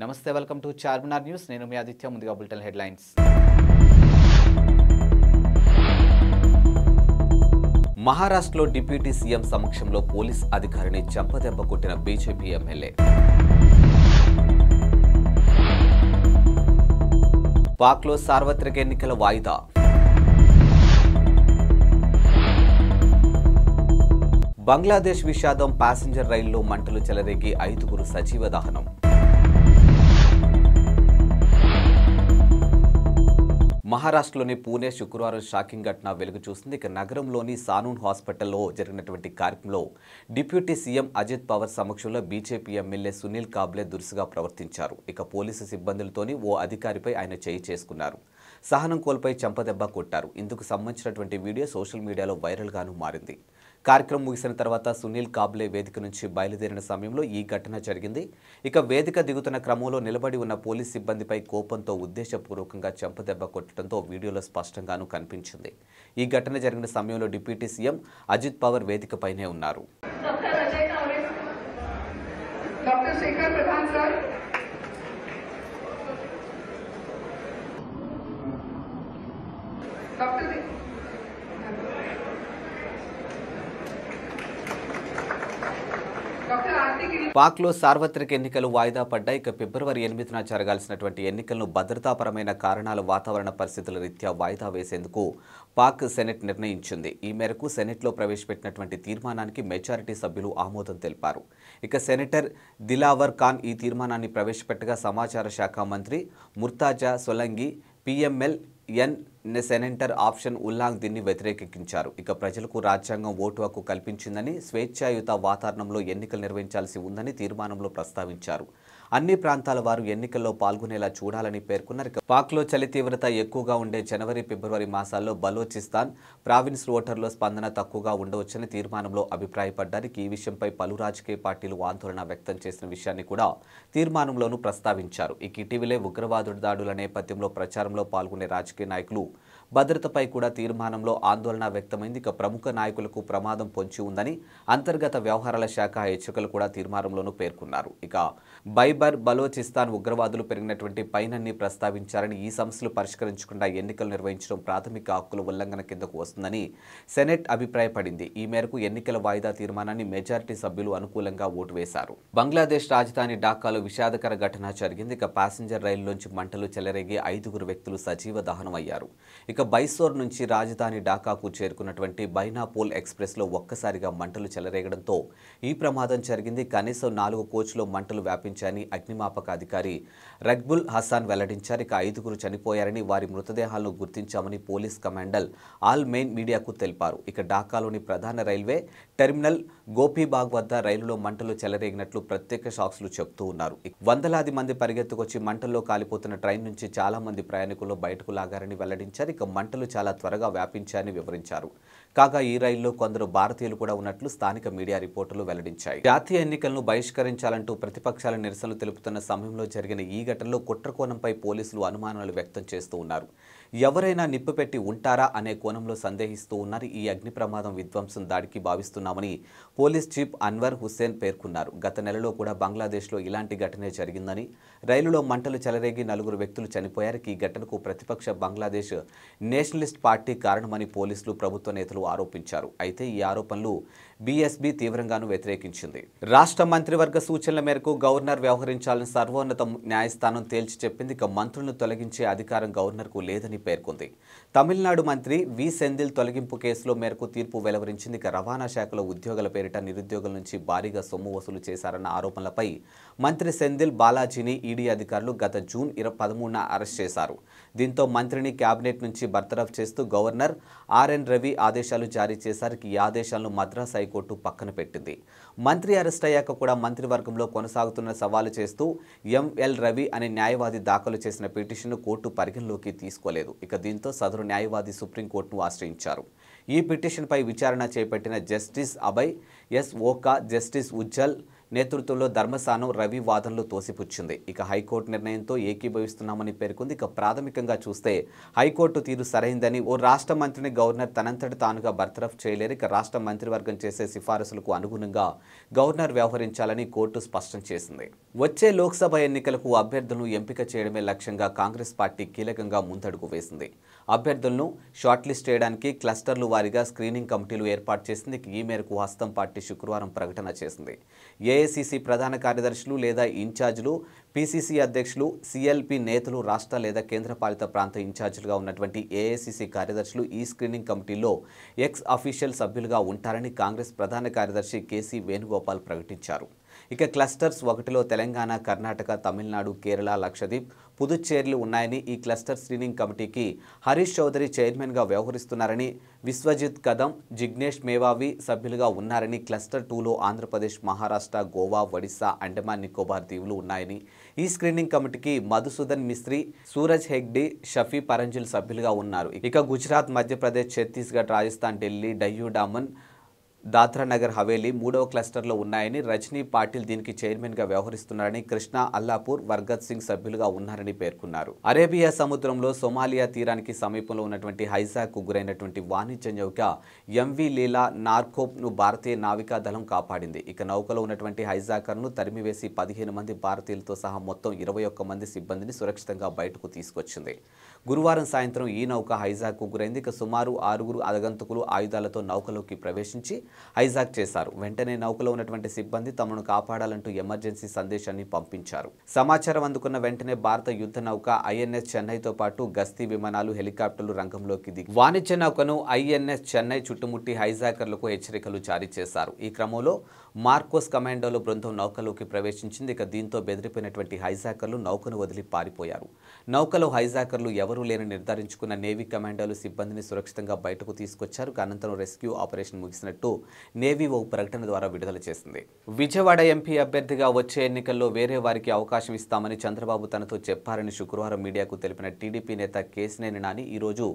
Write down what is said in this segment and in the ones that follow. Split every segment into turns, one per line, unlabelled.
నమస్తే welcome to Charminar news నేను మీ ఆదిత్య ముందుగా బులెటిన్ హెడ్లైన్స్ మహారాష్ట్రలో డిప్యూటీ సీఎం సమక్షంలో పోలీస్ అధికారిని చంపదెబ్బ కొట్టిన బీజేపీ ఎమ్మెల్యే పాక్లో సార్వత్రిక ఎన్నికల వాయిదా బంగ్లాదేశ్ విషాదం ప్యాసింజర్ రైల్లో మంటలు చెలరేగి 5 సజీవ దహనం మహారాష్ట్రలోని పూణే శుక్రవారం షాకింగ్ ఘటన వెలుగు చూసింది. ఇక నగరంలోని సానూన్ హాస్పిటల్లో జరిగినటువంటి కార్యక్రమంలో డిప్యూటీ సీఎం అజిత్ పవార్ సమక్షంలో బీజేపీ ఎమ్మెల్యే సునీల్ కాబ్లే దురుసుగా ప్రవర్తించారు. ఇక పోలీసు సిబ్బందులతోని ఓ అధికారిపై ఆయన చేయి చేసుకున్నారు. సహనం కోల్పై చంపదెబ్బ కొట్టారు. ఇందుకు సంబంధించినటువంటి వీడియో సోషల్ మీడియాలో వైరల్గాను మారింది. కార్యక్రమం ముగిసిన తర్వాత సునీల్ కాబ్లే వేదిక నుంచి బయలుదేరిన సమయంలో ఈ ఘటన జరిగింది. ఇక వేదిక దిగుతున్న క్రమంలో నిలబడి ఉన్న పోలీస్ సిబ్బందిపై కోపంతో ఉద్దేశపూర్వకంగా చంపదెబ్బ కొట్టడంతో వీడియోలో స్పష్టంగాను కనిపించింది. ఈ ఘటన జరిగిన సమయంలో డిప్యూటీ సీఎం అజిత్ పవార్ వేదికపైనే ఉన్నారు. పాక్లో సార్వత్రిక ఎన్నికలు వాయిదా పడ్డాయి. ఇక ఫిబ్రవరి 8న జరగాల్సినటువంటి ఎన్నికలను భద్రతాపరమైన కారణాల వాతావరణ పరిస్థితుల రీత్యా వాయిదా వేసేందుకు పాక్ సెనెట్ నిర్ణయించింది. ఈ మేరకు సెనెట్లో ప్రవేశపెట్టినటువంటి తీర్మానానికి మెజారిటీ సభ్యులు ఆమోదం తెలిపారు. ఇక సెనేటర్ దిలావర్ ఖాన్ ఈ తీర్మానాన్ని ప్రవేశపెట్టగా సమాచార శాఖ మంత్రి ముర్తాజా సొలంగి పిఎంఎల్ సెనేటర్ ఆప్షన్ ఉల్లాంగ్ దీన్ని వ్యతిరేకించారు. ఇక ప్రజలకు రాజ్యాంగం ఓటు హక్కు కల్పించిందని, స్వేచ్ఛాయుత వాతావరణంలో ఎన్నికలు నిర్వహించాల్సి ఉందని తీర్మానంలో ప్రస్తావించారు. అన్ని ప్రాంతాల వారు ఎన్నికల్లో పాల్గొనేలా చూడాలని పేర్కొన్నారు. పాక్లో చలి తీవ్రత ఎక్కువగా ఉండే జనవరి, ఫిబ్రవరి మాసాల్లో బలోచిస్తాన్ ప్రావిన్స్ ఓటర్ల స్పందన తక్కువగా ఉండవచ్చని తీర్మానంలో అభిప్రాయపడ్డారు. ఈ విషయంపై పలు రాజకీయ పార్టీలు ఆందోళన వ్యక్తం చేసిన విషయాన్ని కూడా తీర్మానంలోనూ ప్రస్తావించారు. ఇక ఇటీవలే ఉగ్రవాదుడి దాడుల నేపథ్యంలో ప్రచారంలో పాల్గొనే రాజకీయ నాయకులు భద్రతపై కూడా తీర్మానంలో ఆందోళన వ్యక్తమైంది. ఇక ప్రముఖ నాయకులకు ప్రమాదం పొంచి ఉందని అంతర్గత వ్యవహారాల శాఖ హెచ్చరికలు కూడా తీర్మానంలోనూ పేర్కొన్నారు. ఇక బైబర్ బలోచిస్తాన్ ఉగ్రవాదులు పెరిగినటువంటి పైనన్ని ప్రస్తావించారని, ఈ సమస్యలు పరిష్కరించకుండా ఎన్నికలు నిర్వహించడం ప్రాథమిక హక్కుల ఉల్లంఘన కిందకు వస్తుందని సెనెట్ అభిప్రాయపడింది. ఈ మేరకు ఎన్నికల వాయిదా తీర్మానాన్ని మెజారిటీ సభ్యులు అనుకూలంగా ఓటు వేశారు. బంగ్లాదేశ్ రాజధాని ఢాకాలో విషాదకర ఘటన జరిగింది. ఇక ప్యాసింజర్ రైలులోంచి మంటలు చెలరేగి 5 వ్యక్తులు సజీవ దహనం అయ్యారు. ఇక బైసోర్ నుంచి రాజధాని ఢాకాకు చేరుకున్నటువంటి బైనాపోల్ ఎక్స్ప్రెస్లో ఒక్కసారిగా మంటలు చెలరేగడంతో ఈ ప్రమాదం జరిగింది. కనీసం 4 కోచ్లో మంటలు వ్యాపించాయని అగ్నిమాపక అధికారి రగ్బుల్ హసాన్ వెల్లడించారు. ఇక 5 చనిపోయారని, వారి మృతదేహాలను గుర్తించామని పోలీస్ కమాండర్ ఆల్ మెయిన్ మీడియాకు తెలిపారు. ఇక ఢాకాలోని ప్రధాన రైల్వే టెర్మినల్ గోపీబాగ్ వద్ద రైలులో మంటలు చెలరేగినట్లు ప్రత్యక్ష సాక్షులు చెబుతూ ఉన్నారు. వందలాది మంది పరిగెత్తుకొచ్చి మంటల్లో కాలిపోతున్న ట్రైన్ నుంచి చాలా మంది ప్రయాణికులు బయటకు లాగారని వెల్లడించారు. ఇక మంటలు చాలా త్వరగా వ్యాపించాయని వివరించారు. కాగా ఈ రైల్లో కొందరు భారతీయులు కూడా ఉన్నట్లు స్థానిక మీడియా రిపోర్టులు వెల్లడించాయి. జాతీయ ఎన్నికలను బహిష్కరించాలంటూ ప్రతిపక్షాల నిరసనలు తెలుపుతున్న సమయంలో జరిగిన ఈ ఘటనలో కుట్రకోణంపై పోలీసులు అనుమానాలు వ్యక్తం చేస్తూ ఉన్నారు. ఎవరైనా నిప్పు పెట్టి ఉంటారా అనే కోణంలో సందేహిస్తూ ఉన్నారు. ఈ అగ్ని ప్రమాదం విధ్వంసం దాడికి భావిస్తున్నామని పోలీస్ చీఫ్ అన్వర్ హుస్సేన్ పేర్కొన్నారు. గత నెలలో కూడా బంగ్లాదేశ్లో ఇలాంటి ఘటనే జరిగిందని, రైలులో మంటలు చెలరేగి 4 వ్యక్తులు చనిపోయారు. ఈ ఘటనకు ప్రతిపక్ష బంగ్లాదేశ్ నేషనలిస్ట్ పార్టీ కారణమని పోలీసులు, ప్రభుత్వ నేతలు ఆరోపించారు. అయితే ఈ ఆరోపణలు బీఎస్పీ తీవ్రంగాను వ్యతిరేకించింది. రాష్ట్ర మంత్రివర్గ సూచనల మేరకు గవర్నర్ వ్యవహరించాలని సర్వోన్నత న్యాయస్థానం తేల్చి చెప్పింది. ఇక మంత్రులను తొలగించే అధికారం గవర్నర్కు లేదని పేర్కొంది. తమిళనాడు మంత్రి వి సెంధిల్ తొలగింపు కేసులో మేరకు తీర్పు వెలువరించింది. ఇక రవాణా శాఖలో ఉద్యోగుల పేరిట నిరుద్యోగుల నుంచి భారీగా సొమ్ము వసూలు చేశారన్న ఆరోపణలపై మంత్రి సెంధిల్ బాలాజీని ఈడీ అధికారులు గత జూన్ 13న అరెస్ట్ చేశారు. దీంతో మంత్రిని కేబినెట్ నుంచి బర్తరఫ్ చేస్తూ గవర్నర్ ఆర్ఎన్ రవి ఆదేశాలు జారీ చేశారు. ఈ ఆదేశాలను మద్రాస్ హైకోర్టు పక్కన పెట్టింది. మంత్రి అరెస్ట్ అయ్యాక కూడా మంత్రివర్గంలో కొనసాగుతున్న సవాలు చేస్తూ ఎంఎల్ రవి అనే న్యాయవాది దాఖలు చేసిన పిటిషన్ను కోర్టు పరిగణలోకి తీసుకోలేదు. ఇక దీంతో సదరు న్యాయవాది సుప్రీంకోర్టును ఆశ్రయించారు. ఈ పిటిషన్పై విచారణ చేపట్టిన justice Abhay S Oka, justice Ujjal నేతృత్వంలో ధర్మస్థానం రవి వాదనలు తోసిపుచ్చింది. ఇక హైకోర్టు నిర్ణయంతో ఏకీభవిస్తున్నామని పేర్కొంది. ఇక ప్రాథమికంగా చూస్తే హైకోర్టు తీరు సరైందని, ఓ రాష్ట్ర మంత్రిని గవర్నర్ తనంతటి తానుగా బర్తరఫ్ చేయలేరు. ఇక రాష్ట్ర మంత్రివర్గం చేసే సిఫారసులకు అనుగుణంగా గవర్నర్ వ్యవహరించాలని కోర్టు స్పష్టం చేసింది. వచ్చే లోక్సభ ఎన్నికలకు అభ్యర్థులను ఎంపిక చేయడమే లక్ష్యంగా కాంగ్రెస్ పార్టీ కీలకంగా ముందడుగు వేసింది. అభ్యర్థులను షార్ట్ లిస్ట్ చేయడానికి క్లస్టర్లు వారీగా స్క్రీనింగ్ కమిటీలు ఏర్పాటు చేసింది. ఈ మేరకు హస్తం పార్టీ శుక్రవారం ప్రకటన చేసింది. ఏఐసిసి ప్రధాన కార్యదర్శులు లేదా ఇన్ఛార్జీలు, పిసిసి అధ్యక్షులు, సిఎల్పి నేతలు, రాష్ట్ర లేదా కేంద్రపాలిత ప్రాంత ఇన్ఛార్జీలుగా ఉన్నటువంటి ఏఐసిసి కార్యదర్శులు ఈ స్క్రీనింగ్ కమిటీలో ఎక్స్ అఫీషియల్ సభ్యులుగా ఉంటారని కాంగ్రెస్ ప్రధాన కార్యదర్శి కేసీ వేణుగోపాల్ ప్రకటించారు. ఇక క్లస్టర్స్ 1లో తెలంగాణ, కర్ణాటక, తమిళనాడు, కేరళ, లక్షద్వీప్, పుదుచ్చేరిలు ఉన్నాయని, ఈ క్లస్టర్ స్క్రీనింగ్ కమిటీకి హరీష్ చౌదరి చైర్మన్గా వ్యవహరిస్తున్నారని, విశ్వజిత్ కదం, జిగ్నేష్ మేవావి సభ్యులుగా ఉన్నారని, క్లస్టర్ 2లో ఆంధ్రప్రదేశ్, మహారాష్ట్ర, గోవా, ఒడిశా, అండమాన్ నికోబార్ దీవులు ఉన్నాయని, ఈ స్క్రీనింగ్ కమిటీకి మధుసూదన్ మిస్త్రీ, సూరజ్ హెగ్డే, షఫీ పరంజిల్ సభ్యులుగా ఉన్నారు. ఇక గుజరాత్, మధ్యప్రదేశ్, ఛత్తీస్గఢ్, రాజస్థాన్, ఢిల్లీ, డయ్యూ డామన్, దాద్రా నగర్ హవేలీ 3వ క్లస్టర్లో ఉన్నాయని, రజనీ పాటిల్ దీనికి చైర్మన్గా వ్యవహరిస్తున్నారని, కృష్ణా, అల్లాపూర్, వర్గత్ సింగ్ సభ్యులుగా ఉన్నారని పేర్కొన్నారు. అరేబియా సముద్రంలో సోమాలియా తీరానికి సమీపంలో ఉన్నటువంటి హైజాక్కు గురైనటువంటి వాణిజ్య నౌక ఎంవి లీలా నార్కోప్ను భారతీయ నావికా దళం కాపాడింది. ఇక నౌకలో ఉన్నటువంటి హైజాకర్ను తరిమివేసి 15 మంది భారతీయులతో సహా మొత్తం 21 మంది సిబ్బందిని సురక్షితంగా బయటకు తీసుకొచ్చింది. గురువారం సాయంత్రం ఈ నౌక హైజాక్కు గురైంది. ఇక సుమారు 6 ఆగంతకులు ఆయుధాలతో నౌకలోకి ప్రవేశించి హైజాక్ చేశారు. వెంటనే నౌకలో ఉన్నటువంటి సిబ్బంది తమను కాపాడాలంటూ ఎమర్జెన్సీ సందేశాన్ని పంపించారు. సమాచారం అందుకున్న వెంటనే భారత యుద్ధ నౌక ఐఎన్ఎస్ చెన్నైతో పాటు గస్తీ విమానాలు, హెలికాప్టర్లు రంగంలోకి దిగి వాణిజ్య నౌకను ఐఎన్ఎస్ చెన్నై చుట్టుముట్టి హైజాకర్లకు హెచ్చరికలు జారీ చేశారు. ఈ క్రమంలో మార్కోస్ కమాండోల బృందం నౌకలోకి ప్రవేశించింది. ఇక దీంతో బెదిరిపోయినటువంటి హైజాకర్లు నౌకను వదిలి పారిపోయారు. నౌకలో హైజాకర్లు ఎవరూ లేని నిర్ధారించుకున్న నేవీ కమాండోలు సిబ్బందిని సురక్షితంగా బయటకు తీసుకొచ్చారు. అనంతరం రెస్క్యూ ఆపరేషన్ ముగిసినట్టు నేవీ ఓ ప్రకటన ద్వారా విడుదల చేసింది. విజయవాడ ఎంపీ అభ్యర్థిగా వచ్చే ఎన్నికల్లో వేరే వారికి అవకాశం ఇస్తామని చంద్రబాబు తనతో చెప్పారని శుక్రవారం మీడియాకు తెలిపిన టీడీపీ నేత కేశినేని నాని ఈరోజు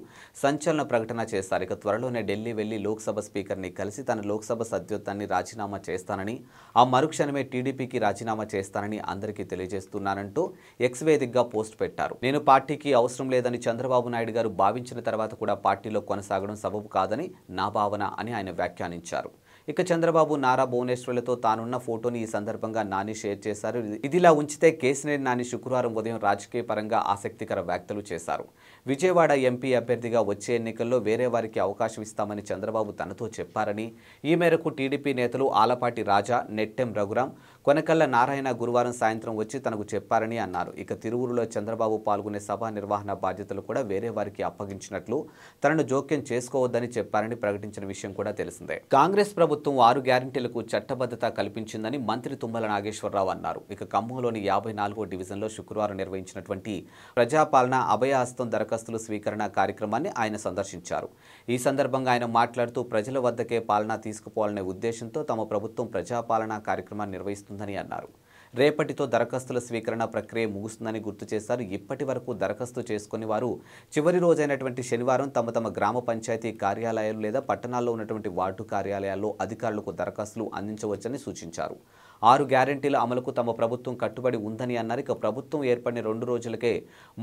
సంచలన ప్రకటన చేశారు. ఇక త్వరలోనే ఢిల్లీ వెళ్లి లోక్సభ స్పీకర్ని కలిసి తన లోక్సభ సభ్యత్వాన్ని రాజీనామా చేస్తానని, ఆ మరుక్షణమే టీడీపీకి రాజీనామా చేస్తానని అందరికీ తెలియజేస్తున్నానంటూ ఎక్స్ వేదికగా పోస్ట్ పెట్టారు. నేను పార్టీకి అవసరం లేదని చంద్రబాబు నాయుడు గారు భావించిన తర్వాత కూడా పార్టీలో కొనసాగడం సబబు కాదని నా భావన అని ఆయన వ్యాఖ్యానించారు. ఇక చంద్రబాబు, నారా భువనేశ్వర్లతో తానున్న ఫోటోని ఈ సందర్భంగా నాని షేర్ చేశారు. ఇదిలా ఉంచితే కేశినేని నాని శుక్రవారం ఉదయం రాజకీయ పరంగా ఆసక్తికర వ్యాఖ్యలు చేశారు. విజయవాడ ఎంపీ అభ్యర్థిగా వచ్చే ఎన్నికల్లో వేరే వారికి అవకాశం ఇస్తామని చంద్రబాబు తనతో చెప్పారని, ఈ మేరకు టీడీపీ నేతలు ఆలపాటి రాజా, నెట్టెం రఘురాం, కొనకళ్ళ నారాయణ గురువారం సాయంత్రం వచ్చి తనకు చెప్పారని అన్నారు. ఇక తిరువురులో చంద్రబాబు పాల్గొనే సభ నిర్వహణ బాధ్యతలు కూడా వేరే వారికి అప్పగించినట్లు, తనను జోక్యం చేసుకోవద్దని చెప్పారని ప్రకటించిన విషయం కూడా తెలిసిందే. కాంగ్రెస్ ప్రభుత్వం 6 గ్యారెంటీలకు చట్టబద్ధత కల్పించిందని మంత్రి తుమ్మల నాగేశ్వరరావు అన్నారు. ఇక ఖమ్మంలోని 54వ డివిజన్లో శుక్రవారం నిర్వహించినటువంటి ప్రజాపాలన అభయహస్తం దరఖాస్తుల స్వీకరణ కార్యక్రమాన్ని ఆయన సందర్శించారు. ఈ సందర్భంగా ఆయన మాట్లాడుతూ ప్రజల వద్దకే పాలన తీసుకుపోవాలనే ఉద్దేశంతో తమ ప్రభుత్వం ప్రజాపాలన కార్యక్రమాన్ని నిర్వహిస్తుందని అన్నారు. రేపటితో దరఖాస్తుల స్వీకరణ ప్రక్రియ ముగుస్తుందని గుర్తు చేశారు. ఇప్పటి వరకు దరఖాస్తు చేసుకుని వారు చివరి రోజైనటువంటి శనివారం తమ గ్రామ పంచాయతీ కార్యాలయాలు లేదా పట్టణాల్లో ఉన్నటువంటి వార్డు కార్యాలయాల్లో అధికారులకు దరఖాస్తులు అందించవచ్చని సూచించారు. 6 గ్యారెంటీల అమలుకు తమ ప్రభుత్వం కట్టుబడి ఉందని అన్నారు. ఇక ప్రభుత్వం ఏర్పడిన 2 రోజులకే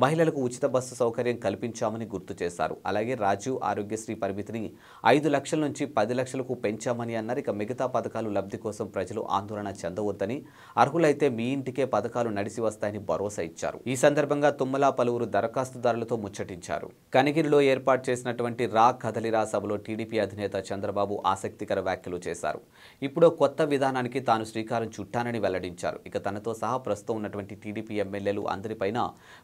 మహిళలకు ఉచిత బస్సు సౌకర్యం కల్పించామని గుర్తు చేశారు. అలాగే రాజీవ్ ఆరోగ్యశ్రీ పరిమితిని 5 లక్షల నుంచి 10 లక్షలకు పెంచామని అన్నారు. ఇక మిగతా పథకాలు లబ్ధి కోసం ప్రజలు ఆందోళన చెందవద్దని, అర్హులైతే మీ ఇంటికే పథకాలు నడిచి వస్తాయని భరోసా ఇచ్చారు. ఈ సందర్భంగా తుమ్మల పలువురు దరఖాస్తుదారులతో ముచ్చటించారు. కనిగిరిలో ఏర్పాటు చేసినటువంటి రా కదలిరా సభలో టీడీపీ అధినేత చంద్రబాబు ఆసక్తికర వ్యాఖ్యలు చేశారు. ఇప్పుడు కొత్త విధానానికి తాను శ్రీకారం చుట్టానని వెల్లడించారు. ఇక తనతో సహా ప్రస్తుతం ఉన్నటువంటి టీడీపీ ఎమ్మెల్యేలు అందరిపైన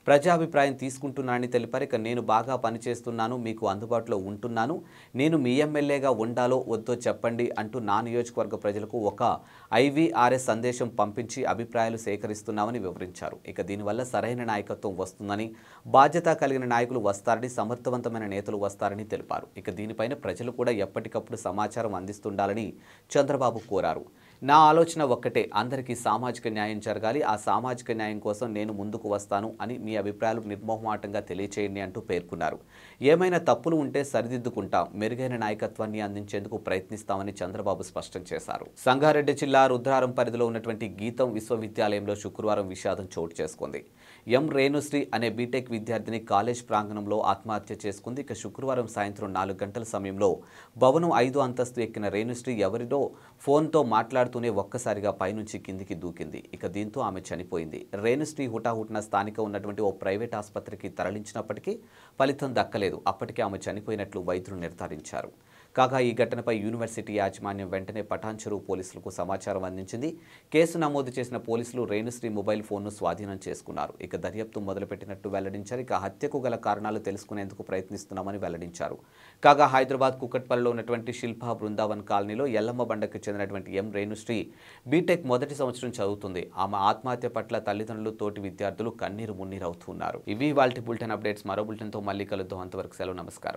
ప్రజాభిప్రాయం తీసుకుంటున్నానని తెలిపారు. ఇక నేను బాగా పనిచేస్తున్నాను, మీకు అందుబాటులో ఉంటున్నాను, నేను మీ ఎమ్మెల్యేగా ఉండాలో వద్దో చెప్పండి అంటూ నా నియోజకవర్గ ప్రజలకు ఒక ఐవీఆర్ఎస్ సందేశం పంపించి అభిప్రాయాలు సేకరిస్తున్నామని వివరించారు. ఇక దీనివల్ల సరైన నాయకత్వం వస్తుందని, బాధ్యత కలిగిన నాయకులు వస్తారని, సమర్థవంతమైన నేతలు వస్తారని తెలిపారు. ఇక దీనిపైన ప్రజలు కూడా ఎప్పటికప్పుడు సమాచారం అందిస్తుండాలని చంద్రబాబు కోరారు. నా ఆలోచన ఒక్కటే, అందరికీ సామాజిక న్యాయం జరగాలి. ఆ సామాజిక న్యాయం కోసం నేను ముందుకు వస్తాను అని మీ అభిప్రాయాలు నిర్మోహమాటంగా తెలియచేయండి అంటూ పేర్కొన్నారు. ఏమైనా తప్పులు ఉంటే సరిదిద్దుకుంటాం, మెరుగైన నాయకత్వాన్ని అందించేందుకు ప్రయత్నిస్తామని చంద్రబాబు స్పష్టం చేశారు. సంగారెడ్డి జిల్లా రుద్రారం పరిధిలో ఉన్నటువంటి గీతం విశ్వవిద్యాలయంలో శుక్రవారం విషాదం చోటు చేసుకుంది. ఎం రేణుశ్రీ అనే బీటెక్ విద్యార్థిని కాలేజ్ ప్రాంగణంలో ఆత్మహత్య చేసుకుంది. ఇక శుక్రవారం సాయంత్రం 4 గంటల సమయంలో భవనం 5వ అంతస్తు ఎక్కిన రేణుశ్రీ ఎవరితో ఫోన్తో మాట్లాడుతూనే ఒక్కసారిగా పైనుంచి కిందికి దూకింది. ఇక దీంతో ఆమె చనిపోయింది. రేణుశ్రీ హుటాహుటిన స్థానిక ఉన్నటువంటి ఓ ప్రైవేట్ ఆసుపత్రికి తరలించినప్పటికీ ఫలితం దక్కలేదు. అప్పటికే ఆమె చనిపోయినట్లు వైద్యులు నిర్ధారించారు. కాగా ఈ ఘటనపై యూనివర్సిటీ యాజమాన్యం వెంటనే పటాన్చెరు పోలీసులకు సమాచారం అందించింది. కేసు నమోదు చేసిన పోలీసులు రేణుశ్రీ మొబైల్ ఫోన్ను స్వాధీనం చేసుకున్నారు. ఇక దర్యాప్తు మొదలుపెట్టినట్టు వెల్లడించారు. ఇక హత్యకు గల కారణాలు తెలుసుకునేందుకు ప్రయత్నిస్తున్నామని వెల్లడించారు. కాగా హైదరాబాద్ కుకట్పల్లిలో ఉన్నటువంటి శిల్పా బృందావన్ కాలనీలో ఎల్లమ్మ బండకు చెందినటువంటి ఎం రేణుశ్రీ బీటెక్ మొదటి సంవత్సరం చదువుతుంది. ఆమె ఆత్మహత్య పట్ల తల్లిదండ్రులు, తోటి విద్యార్థులు కన్నీరు మున్నీరవుతున్నారు. ఇవి ఇవాల్టి బులెటిన్ అప్డేట్స్. మరో బులెటిన్తో మళ్ళీ కలుద్దాం. అంతవరకు సెలవు. నమస్కారం.